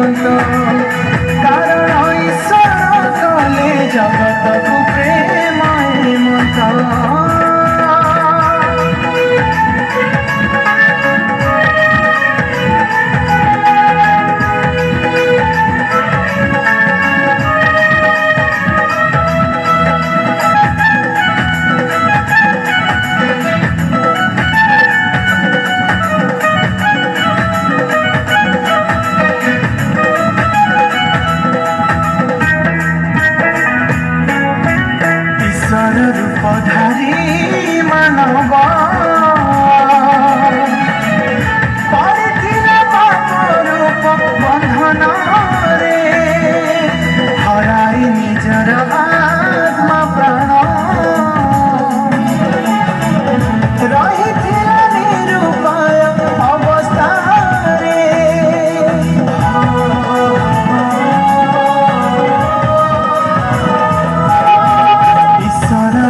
हेमंत कारण ईश्वर कले जगत को प्रेम हेमंत। रूपधारी मानव पड़िथिला पाप रूप बंधन रे हराई निजर आत्मा प्राण रहिथिला निरुपाय अवस्था रे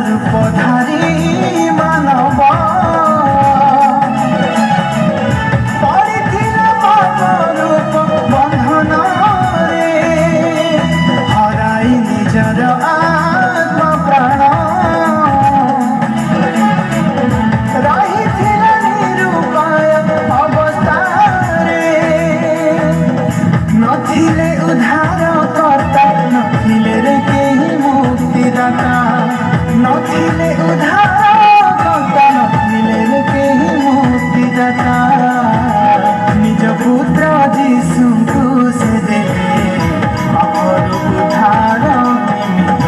रूपधारी मानव पड़िथिला पाप रूप बंधन रे हराई निजर आत्मा प्राण रहिथिला निरुपाय अवस्था रे नथिले उद्धार कर्ता नथिले रे केही मुक्तिदाता नथिले उद्धार कर्ता नथिले रे केही मुक्तिदाता निज पुत्र जीशुଙ୍କୁ से देले पापରୁ उद्धार निमित्त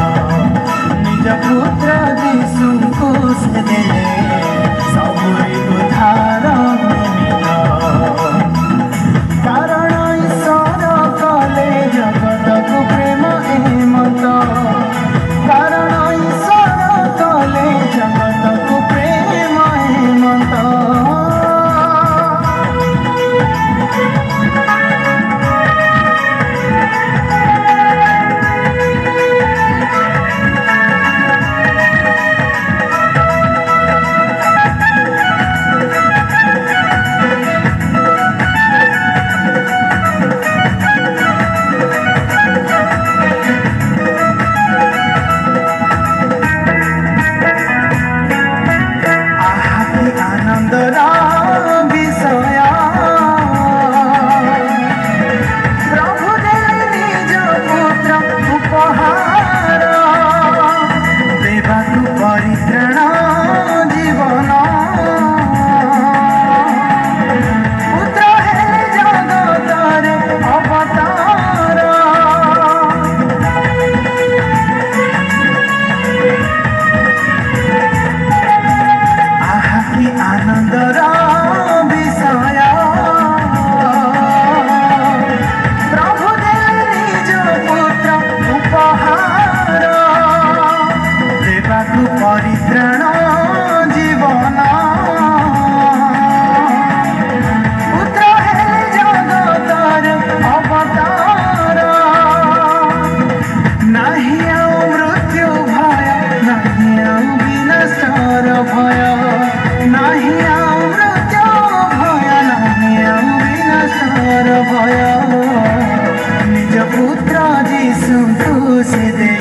निज पुत्र जीशुଙ୍କୁ से देले ସବୁରି उद्धार निमित्त कारण ईश्वर कले जगतକୁ प्रेम हेमंत कारण ईश्वर कले जगतକୁ प्रेम हेमंत। परित्राण जीवन पुत्र हेले जगतर अवतार नाही आउ मृत्यु भय नाही आउ विनाशर भय नाही आउ मृत्यु भय नाही आउ विनाशर भय निज पुत्र जीशुଙ୍କୁ से दे